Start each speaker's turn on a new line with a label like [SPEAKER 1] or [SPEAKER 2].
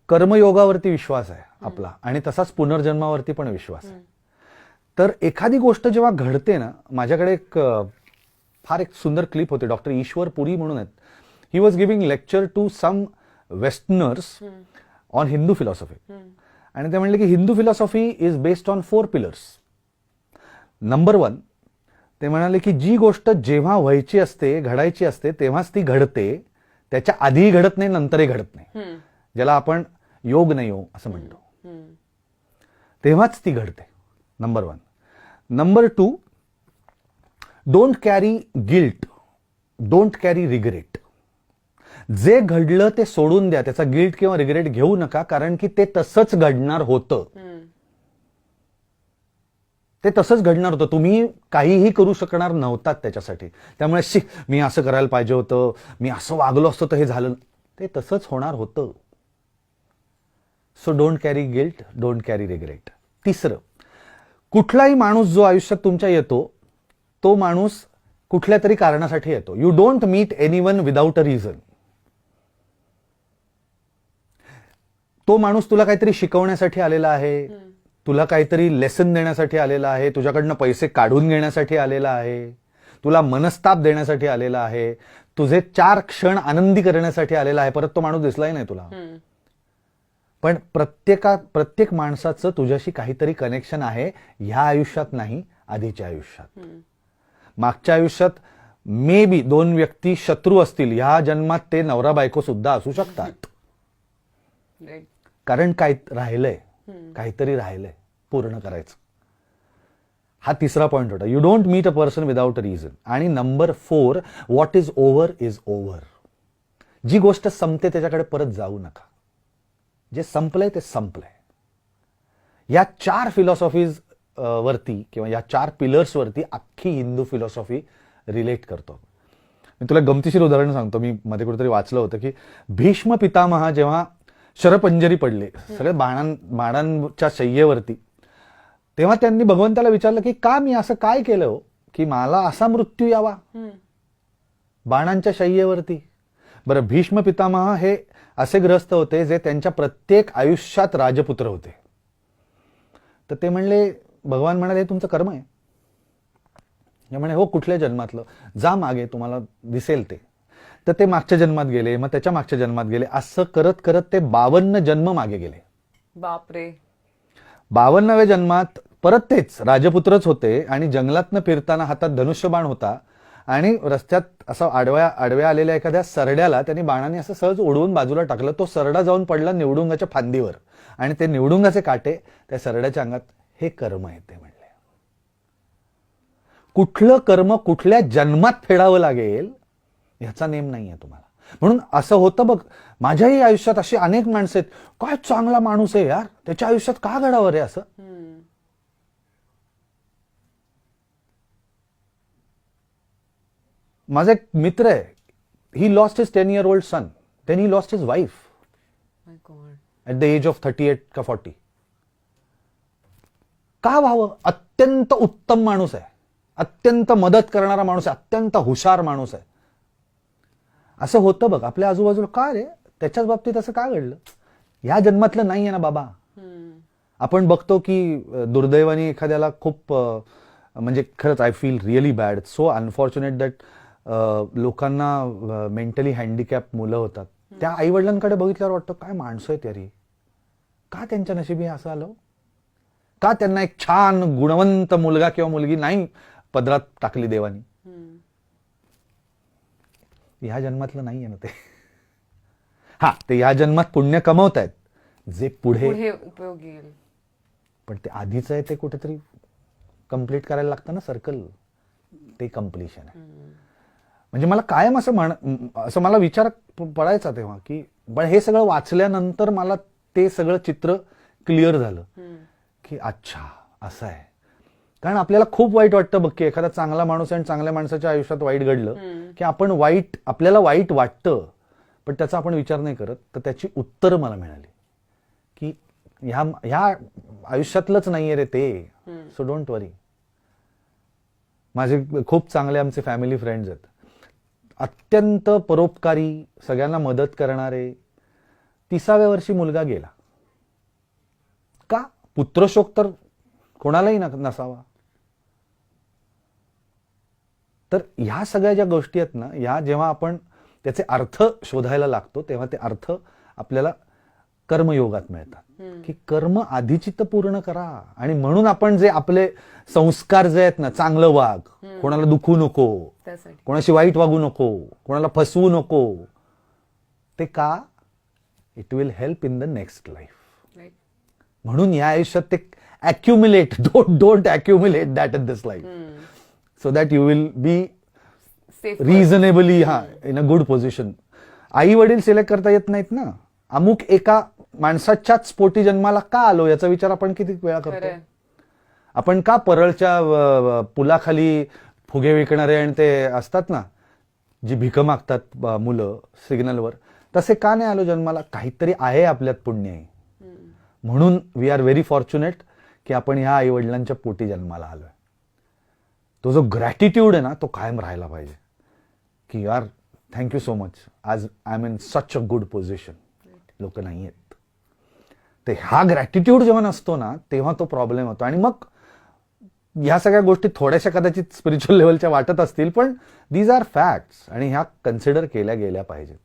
[SPEAKER 1] कर्मयोगावरती विश्वास आहे आपला आणि तसाच पुनर्जन्मावरती पण विश्वास आहे. तर एखादी गोष्ट जेव्हा घडते ना, माझ्याकडे फार एक सुंदर क्लिप होते. डॉक्टर ईश्वर पुरी म्हणून आहेत. He was giving lecture to some westerners on Hindu philosophy. आणि ते म्हणले की Hindu philosophy is based on 4 pillars. Number 1, ते म्हणाले की जी गोष्ट जेव्हा व्हायची असते, घडायची असते, तेव्हाच ती घडते. त्याच्या आधीही घडत नाही, नंतरही घडत नाही. ज्याला आपण योग नाही हो असं म्हणतो. तेव्हाच ती घडते. Number 1. Number 2, don't carry guilt, don't carry regret. जे घडलं ते सोडून द्या. त्याचा गिल्ट किंवा रिग्रेट घेऊ नका, कारण की ते तसंच घडणार होतं. ते तसंच घडणार होतं. तुम्ही काहीही करू शकणार नव्हतात त्याच्यासाठी. त्यामुळे मी असं करायला पाहिजे होतं, मी असं वागलो असतो तर हे झालं. ते तसंच होणार होतं. So don't carry guilt, don't carry regret. 3, कुठलाही माणूस जो आयुष्यात तुमच्या येतो, तो माणूस कुठल्या तरी कारणासाठी येतो. You don't meet anyone without a reason. तो माणूस तुला काहीतरी शिकवण्यासाठी आलेला आहे, तुला काहीतरी लेसन देण्यासाठी आलेला आहे, तुझ्याकडनं पैसे काढून घेण्यासाठी आलेला आहे, तुला मनस्ताप देण्यासाठी आलेला आहे, तुझे 4 क्षण आनंदी करण्यासाठी आलेला आहे. परत तो माणूस दिसलाही नाही तुला. पण प्रत्येक माणसाचं तुझ्याशी काहीतरी कनेक्शन आहे. ह्या आयुष्यात नाही, आधीच्या आयुष्यात. मागच्या आयुष्यात मे बी 2 व्यक्ती शत्रू असतील, ह्या जन्मात ते नवरा बायको सुद्धा असू शकतात. कारण काय राहिलंय, काहीतरी राहिलंय पूर्ण करायचं. हा 3रा पॉइंट होता. You don't meet a person without a reason. आणि number 4, what is over is over. जी गोष्ट संपते त्याच्याकडे परत जाऊ नका. जे संपलंय ते संपलंय. या 4 फिलॉसॉफीज वरती किंवा या 4 पिलर्स वरती अख्खी हिंदू फिलॉसॉफी रिलेट करतो. मी तुला गमतीशीर उदाहरण सांगतो. मी मध्ये कुठेतरी वाचलं होतं की भीष्म पितामह जेव्हा शरपंजरी पडले सगळे बाणांच्या शय्येवरती, तेव्हा त्यांनी भगवंताला विचारलं की का मी असं काय केलं हो की मला असा मृत्यू यावा बाणांच्या शय्येवरती. बरं, भीष्म पितामह हे असे ग्रस्त होते जे त्यांच्या प्रत्येक आयुष्यात राजपुत्र होते. तर ते म्हणले, भगवान म्हणाले हे तुमचं कर्म आहे. हे म्हणे हो, कुठल्या जन्मातलं, जा मागे तुम्हाला दिसेल ते. तर ते मागच्या जन्मात गेले, मग त्याच्या मागच्या जन्मात गेले. असं करत करत ते 52 जन्म मागे गेले.
[SPEAKER 2] बापरे.
[SPEAKER 1] 52व्या जन्मात परत तेच राजपुत्रच होते आणि जंगलातनं फिरताना हातात धनुष्यबाण होता आणि रस्त्यात असं आडव्या आलेल्या एखाद्या सरड्याला त्यांनी बाणाने असं सहज उडवून बाजूला टाकलं. तो सरडा जाऊन पडला निवडुंगाच्या फांदीवर आणि ते निवडुंगाचे काटे त्या सरड्याच्या अंगात. हे कर्म आहे ते म्हणले. कुठलं कर्म कुठल्या जन्मात फेडावं लागेल ह्याचा नेम नाहीये तुम्हाला. म्हणून असं होतं बघ, माझ्याही आयुष्यात अशी अनेक माणसं आहेत, काय चांगला माणूस आहे यार, त्याच्या आयुष्यात का घडावं रे असं. माझा एक मित्र आहे, he lost his 10-year-old son, then he lost his wife at the age of 38 का 40. का व्हावं? अत्यंत उत्तम माणूस आहे, अत्यंत मदत करणारा माणूस आहे, अत्यंत हुशार माणूस आहे. असं होतं बघ आपल्या आजूबाजूला. का रे त्याच्याच बाबतीत असं का घडलं? या जन्मातलं नाहीये ना बाबा. आपण बघतो की दुर्दैवाने एखाद्याला खूप म्हणजे खरंच I feel really bad, so unfortunate that लोकांना मेंटली हँडिकॅप मुलं होतात. त्या आईवडिलांकडे बघितल्यावर वाटतं काय माणसं आहेत यारी, का त्यांच्या नशिबी असं आलं, का त्यांना एक छान गुणवंत मुलगा किंवा मुलगी नाही पदरात टाकली देवानी. ह्या जन्मातलं नाहीये ना ते. हा, ते ह्या जन्मात पुण्य कमवतायत जे पुढे
[SPEAKER 2] उपयोगी येईल.
[SPEAKER 1] पण ते आधीच आहे ते कुठेतरी कम्प्लीट करायला लागतं ना सर्कल. ते कम्प्लिशन आहे. म्हणजे मला कायम असं मला विचार पडायचा तेव्हा की पण हे सगळं वाचल्यानंतर मला ते सगळं चित्र क्लिअर झालं की अच्छा असं आहे. कारण आपल्याला खूप वाईट वाटतं बघ की एखादा चांगला माणूस आहे आणि चांगल्या माणसाच्या आयुष्यात वाईट घडलं की आपल्याला वाईट वाटतं, पण त्याचा आपण विचार नाही करत. तर त्याची उत्तर मला मिळाली की ह्या आयुष्यातलंच नाहीये रे ते. सो डोंट वरी. माझे खूप चांगले आमचे फॅमिली फ्रेंड्स आहेत, अत्यंत परोपकारी, सगळ्यांना मदत करणारे, 30व्या वर्षी मुलगा गेला. का? पुत्रशोक तर कोणालाही नसावा. तर ह्या सगळ्या ज्या गोष्टी आहेत ना, ह्या जेव्हा आपण त्याचे अर्थ शोधायला लागतो तेव्हा ते अर्थ आपल्याला कर्मयोगात मिळतात. की कर्म आधीची तर पूर्ण करा. आणि म्हणून आपण जे आपले संस्कार जे आहेत ना, चांगलं वाग, कोणाला दुखू नको, कोणाशी वाईट वागू नको, कोणाला फसवू नको, ते का? It will help in the next life. म्हणून या आयुष्यात ते accumulate, don't accumulate that in this life, so that you will be reasonably in a good position. आई वडील सिलेक्ट करता येत नाहीत ना. अमुक एका माणसाच्याच पोटी जन्माला का आलो याचा विचार आपण किती वेळा करतो. आपण का परळच्या पुलाखाली फुगे विकणारे आणि ते असतात ना, जी भीक मागतात मुलं सिग्नलवर, तसे का नाही आलो जन्माला? काहीतरी आहे आपल्यात पुण्य. म्हणून वी आर व्हेरी फॉर्च्युनेट की आपण ह्या आई वडिलांच्या पोटी जन्माला आलोय. तो जो ग्रॅटिट्यूड आहे ना, तो कायम राहायला पाहिजे. की यार थँक्यू सो मच, आज I am in such a good position. लोक नाही आहेत. ते हा ग्रॅटिट्यूड जेव्हा नसतो ना, तेव्हा तो प्रॉब्लेम होतो. आणि मग ह्या सगळ्या गोष्टी थोड्याशा कदाचित स्पिरिच्युअल लेवलच्या वाटत असतील, पण दीज आर फॅक्ट्स आणि ह्या कन्सिडर केल्या गेल्या पाहिजेत.